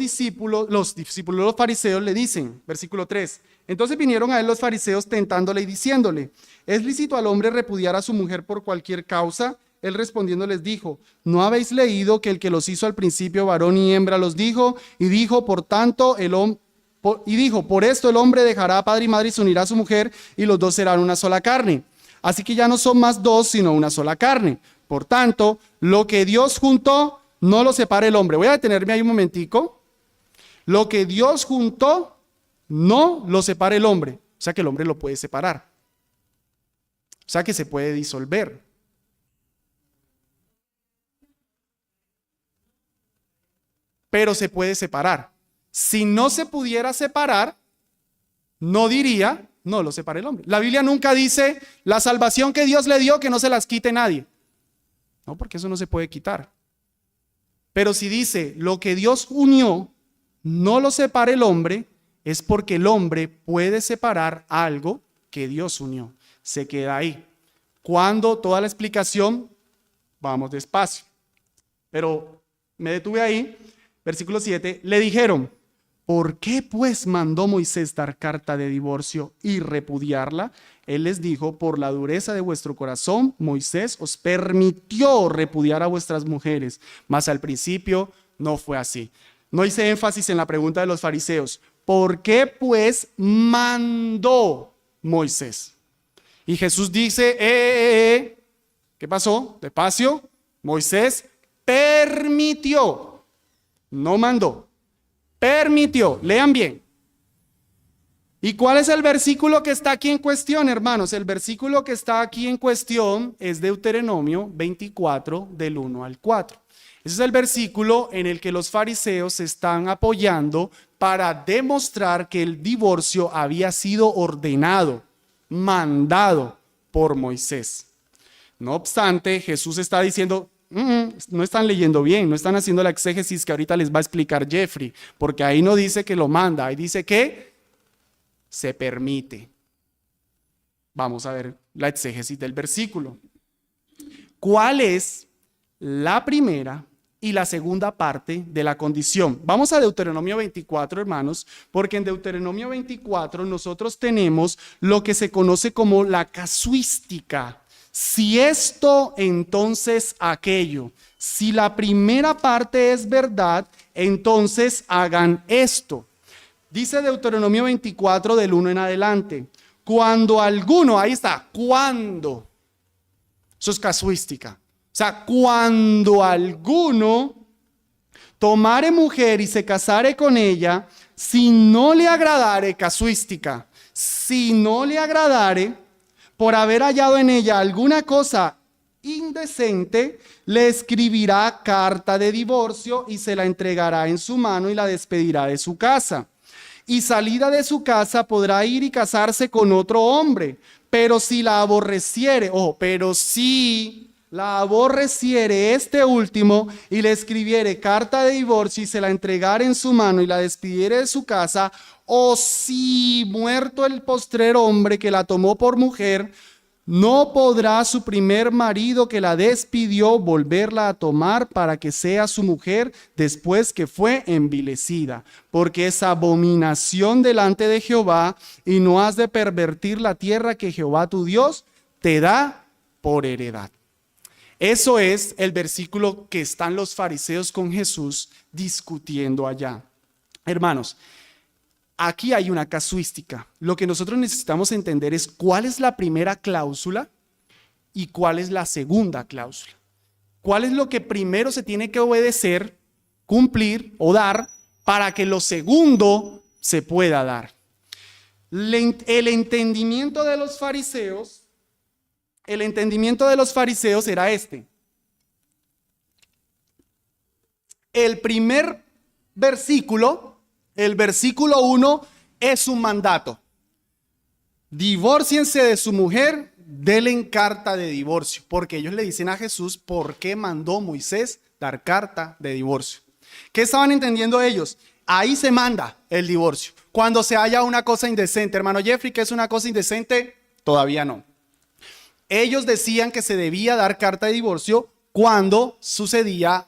fariseos le dicen, versículo 3, entonces vinieron a él los fariseos tentándole y diciéndole, ¿es lícito al hombre repudiar a su mujer por cualquier causa? Él respondiendo les dijo, ¿no habéis leído que el que los hizo al principio varón y hembra los dijo? Y dijo, por esto el hombre dejará a padre y madre y se unirá a su mujer y los dos serán una sola carne. Así que ya no son más dos, sino una sola carne. Por tanto, lo que Dios juntó, no lo separe el hombre. Voy a detenerme ahí un momentico. Lo que Dios juntó, no lo separe el hombre. O sea que el hombre lo puede separar. O sea que se puede disolver. pero se puede separar. Si no se pudiera separar, no diría, no lo separe el hombre. La Biblia nunca dice la salvación que Dios le dio, que no se las quite nadie. No, porque eso no se puede quitar. Pero si dice lo que Dios unió, no lo separe el hombre, es porque el hombre puede separar algo que Dios unió. Se queda ahí. Cuando toda la explicación, vamos despacio. Pero me detuve ahí, versículo 7, le dijeron, ¿por qué pues mandó Moisés dar carta de divorcio y repudiarla? Él les dijo, por la dureza de vuestro corazón, Moisés os permitió repudiar a vuestras mujeres, mas al principio no fue así. No hice énfasis en la pregunta de los fariseos, ¿por qué pues mandó Moisés? Y Jesús dice, ¿qué pasó? Despacio, Moisés permitió, no mandó, permitió. Lean bien. ¿Y cuál es el versículo que está aquí en cuestión, hermanos? El versículo que está aquí en cuestión es Deuteronomio 24, del 1 al 4. Ese es el versículo en el que los fariseos se están apoyando para demostrar que el divorcio había sido ordenado, mandado por Moisés. No obstante, Jesús está diciendo, no están leyendo bien, no están haciendo la exégesis que ahorita les va a explicar Jeffrey, porque ahí no dice que lo manda, ahí dice que se permite. Vamos a ver la exégesis del versículo. ¿Cuál es la primera y la segunda parte de la condición? Vamos a Deuteronomio 24, hermanos, porque en Deuteronomio 24 nosotros tenemos lo que se conoce como la casuística. Si esto, entonces aquello. Si la primera parte es verdad, entonces hagan esto. Dice Deuteronomio 24 del 1 en adelante. Cuando alguno, ahí está, cuando. Eso es casuística. O sea, cuando alguno tomare mujer y se casare con ella, si no le agradare, casuística, si no le agradare, por haber hallado en ella alguna cosa indecente, le escribirá carta de divorcio y se la entregará en su mano y la despedirá de su casa. Y salida de su casa podrá ir y casarse con otro hombre, pero si la aborreciere, pero si la aborreciere este último y le escribiere carta de divorcio y se la entregare en su mano y la despidiere de su casa, o si muerto el postrer hombre que la tomó por mujer, no podrá su primer marido que la despidió volverla a tomar para que sea su mujer después que fue envilecida, porque es abominación delante de Jehová, y no has de pervertir la tierra que Jehová tu Dios te da por heredad. Eso es el versículo que están los fariseos con Jesús discutiendo allá. Hermanos, aquí hay una casuística. Lo que nosotros necesitamos entender es cuál es la primera cláusula y cuál es la segunda cláusula. ¿Cuál es lo que primero se tiene que obedecer, cumplir o dar para que lo segundo se pueda dar? El entendimiento de los fariseos era este. El primer versículo, el versículo 1, es un mandato. Divórciense de su mujer, denle carta de divorcio. Porque ellos le dicen a Jesús, ¿por qué mandó Moisés dar carta de divorcio? ¿Qué estaban entendiendo ellos? Ahí se manda el divorcio. Cuando se haya una cosa indecente. Hermano Jeffrey, ¿qué es una cosa indecente? Todavía no. Ellos decían que se debía dar carta de divorcio cuando sucedía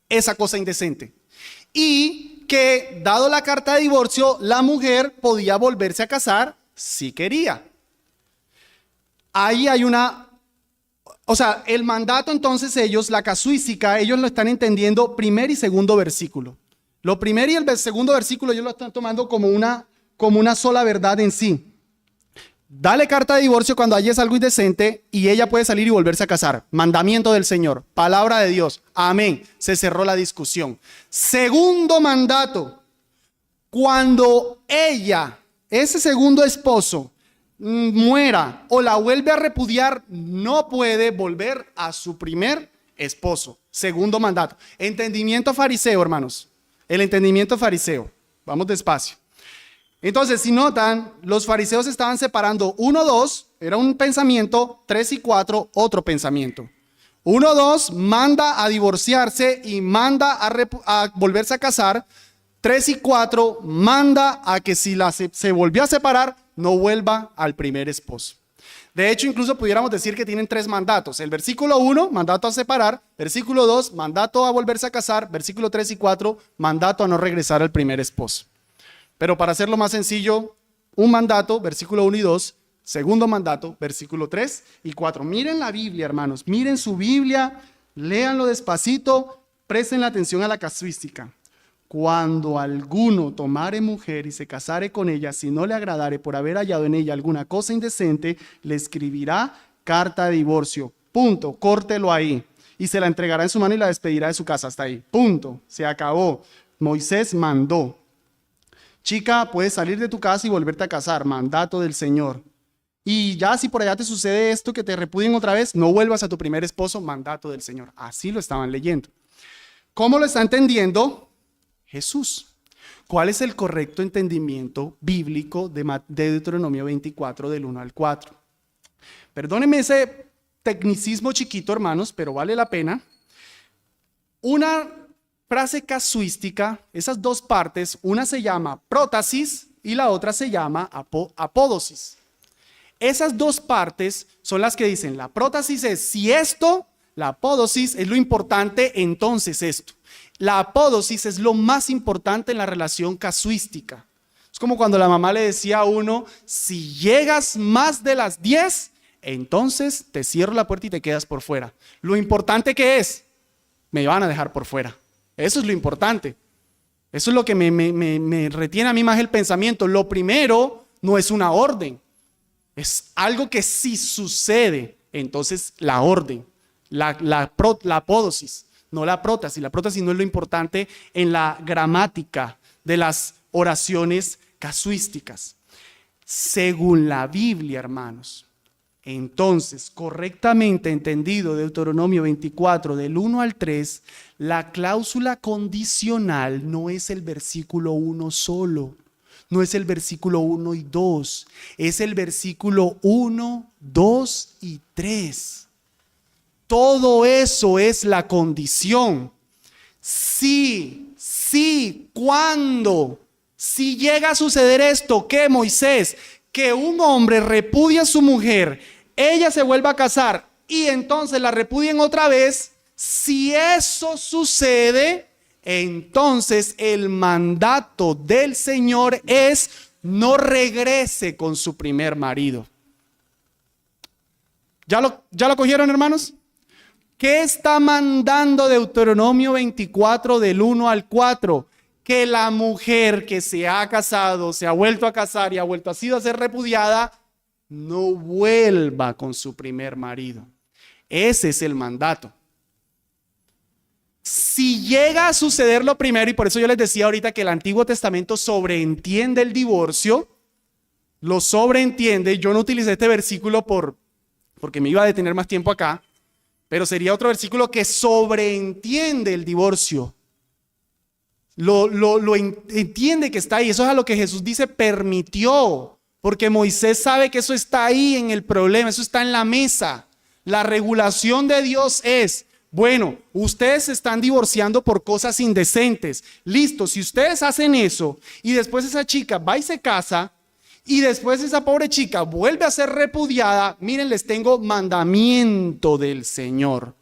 esa cosa indecente. Y que, dado la carta de divorcio, la mujer podía volverse a casar si quería. Ahí hay el mandato, entonces ellos, la casuística, ellos lo están entendiendo primer y segundo versículo. Lo primero y el segundo versículo ellos lo están tomando como una sola verdad en sí. Dale carta de divorcio cuando hayas algo indecente y ella puede salir y volverse a casar. Mandamiento del Señor, palabra de Dios. Amén. Se cerró la discusión. Segundo mandato. Cuando ella, ese segundo esposo, muera o la vuelve a repudiar, no puede volver a su primer esposo. Segundo mandato. Entendimiento fariseo, hermanos. El entendimiento fariseo. Vamos despacio. Entonces, si notan, los fariseos estaban separando 1, 2, era un pensamiento, 3 y 4, otro pensamiento. 1, 2, manda a divorciarse y manda a volverse a casar. 3 y 4, manda a que si se volvió a separar, no vuelva al primer esposo. De hecho, incluso pudiéramos decir que tienen 3 mandatos. El versículo 1, mandato a separar. Versículo 2, mandato a volverse a casar. Versículo 3 y 4, mandato a no regresar al primer esposo. Pero para hacerlo más sencillo, un mandato, versículo 1 y 2, segundo mandato, versículo 3 y 4. Miren la Biblia, hermanos, miren su Biblia, léanlo despacito, presten la atención a la casuística. Cuando alguno tomare mujer y se casare con ella, si no le agradare por haber hallado en ella alguna cosa indecente, le escribirá carta de divorcio. Punto, córtelo ahí. Y se la entregará en su mano y la despedirá de su casa. Hasta ahí. Punto, se acabó. Moisés mandó. Chica, puedes salir de tu casa y volverte a casar, mandato del Señor. Y ya si por allá te sucede esto, que te repudien otra vez, no vuelvas a tu primer esposo, mandato del Señor. Así lo estaban leyendo. ¿Cómo lo está entendiendo Jesús? ¿Cuál es el correcto entendimiento bíblico de Deuteronomio 24 del 1 al 4? Perdónenme ese tecnicismo chiquito, hermanos, pero vale la pena. Una frase casuística, esas dos partes, una se llama prótasis y la otra se llama apódosis. Esas dos partes son las que dicen, la prótasis es si esto, la apódosis es lo importante, entonces esto. La apódosis es lo más importante en la relación casuística. Es como cuando la mamá le decía a uno, si llegas más de las 10, entonces te cierro la puerta y te quedas por fuera. Lo importante que es, me van a dejar por fuera. Eso es lo importante. Eso es lo que me retiene a mí más el pensamiento. Lo primero no es una orden. Es algo que sí sucede. Entonces la orden, la apódosis, no la prótasis. La prótasis no es lo importante en la gramática de las oraciones casuísticas. Según la Biblia, hermanos. Entonces, correctamente entendido Deuteronomio 24 del 1 al 3, la cláusula condicional no es el versículo 1 solo, no es el versículo 1 y 2, es el versículo 1, 2 y 3. Todo eso es la condición. Sí, ¿cuándo? Si llega a suceder esto, ¿qué, Moisés? Que un hombre repudia a su mujer, ella se vuelva a casar y entonces la repudien otra vez. Si eso sucede, entonces el mandato del Señor es no regrese con su primer marido. ¿Ya lo cogieron, hermanos? ¿Qué está mandando Deuteronomio 24 del 1 al 4? Que la mujer que se ha casado, se ha vuelto a casar y ha sido a ser repudiada, no vuelva con su primer marido. Ese es el mandato. Si llega a suceder lo primero, y por eso yo les decía ahorita que el Antiguo Testamento sobreentiende el divorcio, lo sobreentiende. Yo no utilicé este versículo porque me iba a detener más tiempo acá, pero sería otro versículo que sobreentiende el divorcio. Lo entiende que está ahí. Eso es a lo que Jesús dice permitió, porque Moisés sabe que eso está ahí en el problema, eso está en la mesa. La regulación de Dios es, bueno, ustedes se están divorciando por cosas indecentes. Listo, si ustedes hacen eso y después esa chica va y se casa y después esa pobre chica vuelve a ser repudiada, miren, les tengo mandamiento del Señor.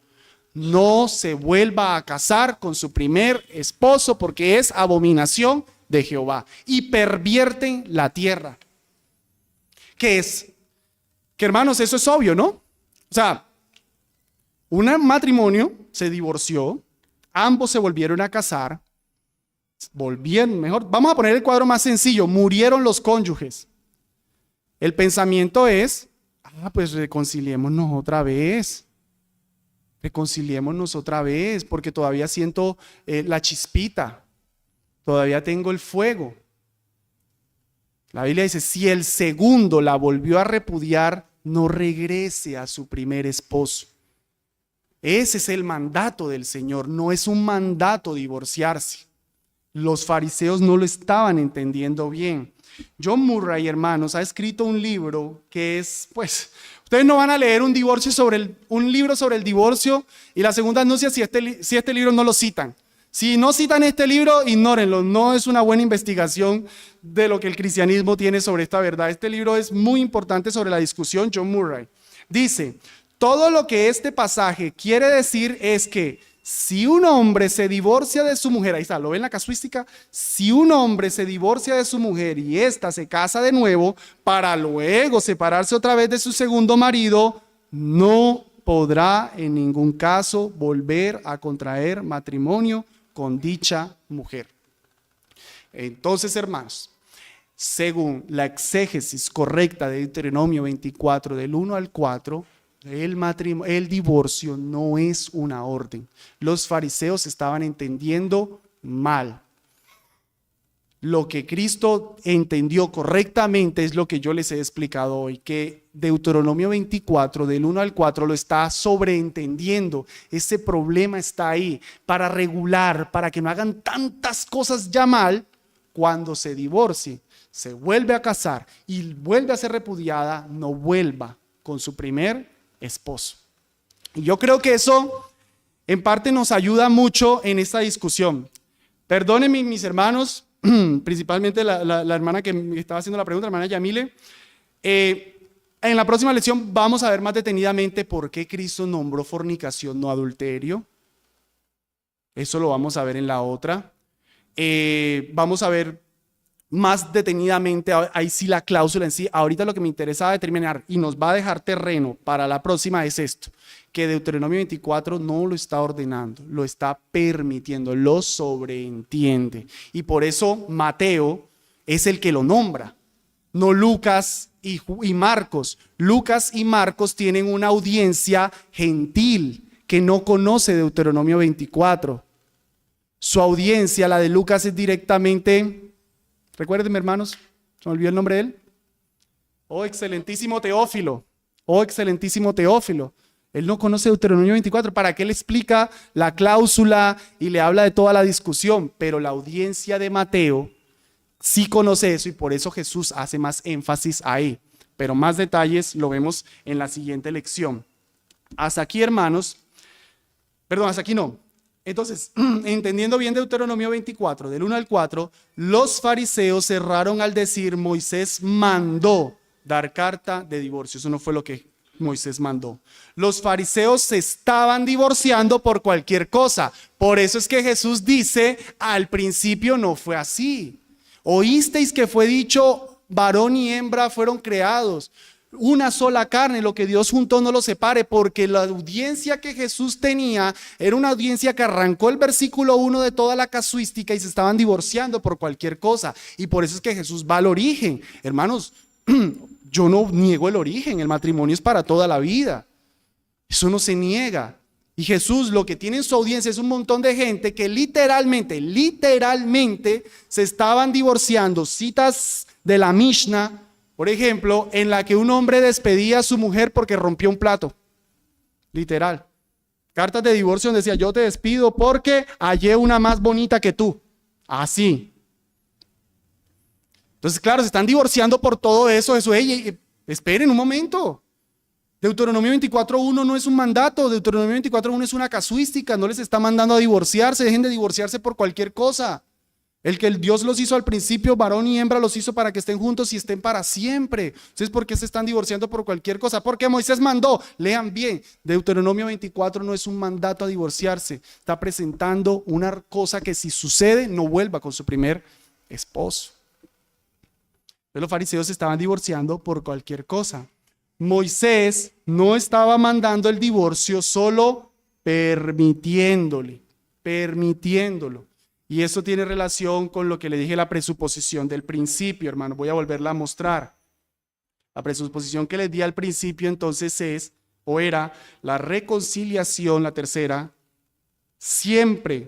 No se vuelva a casar con su primer esposo porque es abominación de Jehová y pervierten la tierra. ¿Qué es? Que hermanos, eso es obvio, ¿no? O sea, un matrimonio se divorció, ambos se volvieron a casar, vamos a poner el cuadro más sencillo, murieron los cónyuges. El pensamiento es, pues reconciliémonos otra vez. Reconciliémonos otra vez, porque todavía siento la chispita, todavía tengo el fuego. La Biblia dice, si el segundo la volvió a repudiar, no regrese a su primer esposo. Ese es el mandato del Señor, no es un mandato divorciarse. Los fariseos no lo estaban entendiendo bien. John Murray, hermanos, ha escrito un libro que es, pues, ustedes no van a leer un libro sobre el divorcio y las segundas nupcias si este libro no lo citan. Si no citan este libro, ignórenlo. No es una buena investigación de lo que el cristianismo tiene sobre esta verdad. Este libro es muy importante sobre la discusión. John Murray dice, todo lo que este pasaje quiere decir es que si un hombre se divorcia de su mujer, ahí está, ¿lo ven la casuística? Si un hombre se divorcia de su mujer y ésta se casa de nuevo para luego separarse otra vez de su segundo marido, no podrá en ningún caso volver a contraer matrimonio con dicha mujer. Entonces, hermanos, según la exégesis correcta de Deuteronomio 24, del 1 al 4, el divorcio no es una orden. Los fariseos estaban entendiendo mal. Lo que Cristo entendió correctamente es lo que yo les he explicado hoy, que Deuteronomio 24, del 1 al 4, lo está sobreentendiendo. Ese problema está ahí para regular, para que no hagan tantas cosas ya mal cuando se divorcie, se vuelve a casar y vuelve a ser repudiada, no vuelva con su primer esposo. Y yo creo que eso en parte nos ayuda mucho en esta discusión. Perdónenme mis hermanos, principalmente la hermana que me estaba haciendo la pregunta, la hermana Yamile. En la próxima lección vamos a ver más detenidamente por qué Cristo nombró fornicación, no adulterio. Eso lo vamos a ver en la otra. Vamos a ver más detenidamente, ahí sí la cláusula en sí. Ahorita lo que me interesaba determinar y nos va a dejar terreno para la próxima es esto, que Deuteronomio 24 no lo está ordenando, lo está permitiendo, lo sobreentiende. Y por eso Mateo es el que lo nombra, no Lucas y Marcos. Lucas y Marcos tienen una audiencia gentil que no conoce Deuteronomio 24. Su audiencia, la de Lucas, es directamente, recuérdenme hermanos, se me olvidó el nombre de él. Oh excelentísimo Teófilo, oh excelentísimo Teófilo. Él no conoce Deuteronomio 24, ¿para qué le explica la cláusula y le habla de toda la discusión? Pero la audiencia de Mateo sí conoce eso y por eso Jesús hace más énfasis ahí. Pero más detalles lo vemos en la siguiente lección. Hasta aquí, hermanos, perdón, hasta aquí no. Entonces, entendiendo bien Deuteronomio 24, del 1 al 4, los fariseos cerraron al decir Moisés mandó dar carta de divorcio. Eso no fue lo que Moisés mandó. Los fariseos se estaban divorciando por cualquier cosa. Por eso es que Jesús dice, al principio no fue así. Oísteis que fue dicho, varón y hembra fueron creados. Una sola carne, lo que Dios juntó no lo separe, porque la audiencia que Jesús tenía era una audiencia que arrancó el versículo 1 de toda la casuística y se estaban divorciando por cualquier cosa. Y por eso es que Jesús va al origen. Hermanos, yo no niego el origen, el matrimonio es para toda la vida. Eso no se niega. Y Jesús lo que tiene en su audiencia es un montón de gente que literalmente se estaban divorciando. Citas de la Mishnah, por ejemplo, en la que un hombre despedía a su mujer porque rompió un plato. Literal. Cartas de divorcio donde decía, yo te despido porque hallé una más bonita que tú. Así. Entonces, claro, se están divorciando por todo eso. Esperen un momento. Deuteronomio 24.1 no es un mandato. Deuteronomio 24.1 es una casuística. No les está mandando a divorciarse. Dejen de divorciarse por cualquier cosa. El que el Dios los hizo al principio, varón y hembra, los hizo para que estén juntos y estén para siempre. Entonces, ¿por qué se están divorciando por cualquier cosa? Porque Moisés mandó. Lean bien, Deuteronomio 24 no es un mandato a divorciarse. Está presentando una cosa que si sucede, no vuelva con su primer esposo. Entonces, los fariseos se estaban divorciando por cualquier cosa. Moisés no estaba mandando el divorcio, solo permitiéndolo. Y eso tiene relación con lo que le dije, la presuposición del principio, hermano. Voy a volverla a mostrar. La presuposición que les di al principio entonces era la reconciliación, la tercera, siempre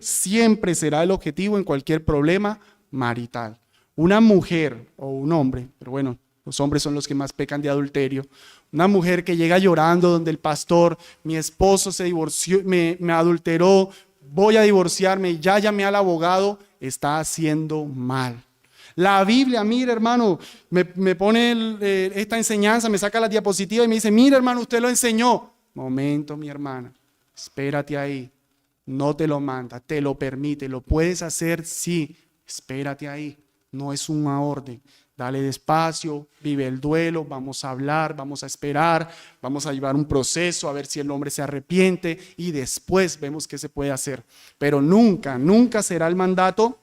será el objetivo en cualquier problema marital. Una mujer o un hombre, pero bueno, los hombres son los que más pecan de adulterio. Una mujer que llega llorando donde el pastor, mi esposo se divorció, me adulteró, voy a divorciarme, ya llamé al abogado. está haciendo mal. La Biblia, mira hermano, me pone esta enseñanza, me saca la diapositiva y me dice, mira hermano, usted lo enseñó. Momento, mi hermana, espérate ahí. No te lo manda, te lo permite, lo puedes hacer, sí, espérate ahí. No es una orden. Dale despacio, vive el duelo, vamos a hablar, vamos a esperar, vamos a llevar un proceso a ver si el hombre se arrepiente y después vemos qué se puede hacer. Pero nunca, nunca será el mandato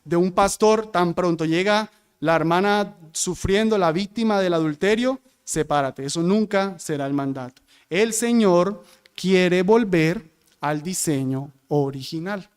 de un pastor. Tan pronto llega la hermana sufriendo, la víctima del adulterio, sepárate. Eso nunca será el mandato. El Señor quiere volver al diseño original.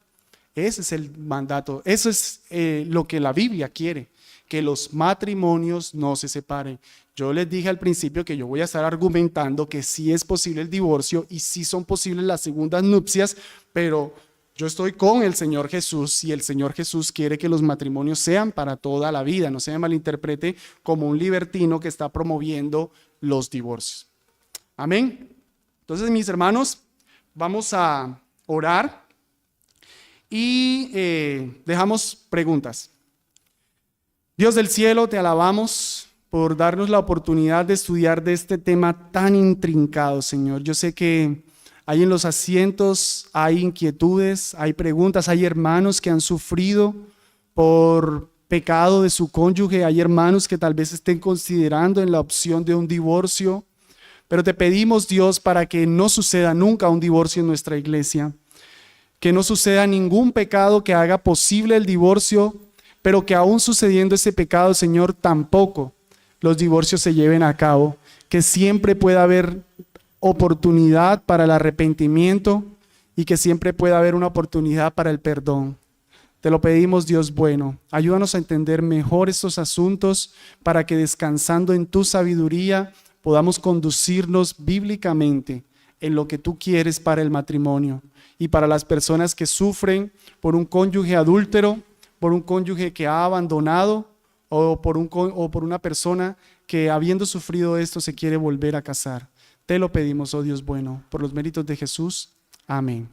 Ese es el mandato, eso es lo que la Biblia quiere, que los matrimonios no se separen. Yo les dije al principio que yo voy a estar argumentando que sí es posible el divorcio y sí son posibles las segundas nupcias, pero yo estoy con el Señor Jesús y el Señor Jesús quiere que los matrimonios sean para toda la vida, no se me malinterprete como un libertino que está promoviendo los divorcios. Amén. Entonces, mis hermanos, vamos a orar. Y dejamos preguntas. Dios del cielo, te alabamos por darnos la oportunidad de estudiar de este tema tan intrincado, Señor. Yo sé que ahí en los asientos hay inquietudes, hay preguntas, hay hermanos que han sufrido por pecado de su cónyuge, hay hermanos que tal vez estén considerando en la opción de un divorcio, pero te pedimos, Dios, para que no suceda nunca un divorcio en nuestra iglesia. Que no suceda ningún pecado que haga posible el divorcio, pero que aún sucediendo ese pecado, Señor, tampoco los divorcios se lleven a cabo. Que siempre pueda haber oportunidad para el arrepentimiento y que siempre pueda haber una oportunidad para el perdón. Te lo pedimos, Dios bueno. Ayúdanos a entender mejor estos asuntos para que descansando en tu sabiduría podamos conducirnos bíblicamente en lo que tú quieres para el matrimonio. Y para las personas que sufren por un cónyuge adúltero, por un cónyuge que ha abandonado o por una persona que habiendo sufrido esto se quiere volver a casar. Te lo pedimos, oh Dios bueno, por los méritos de Jesús. Amén.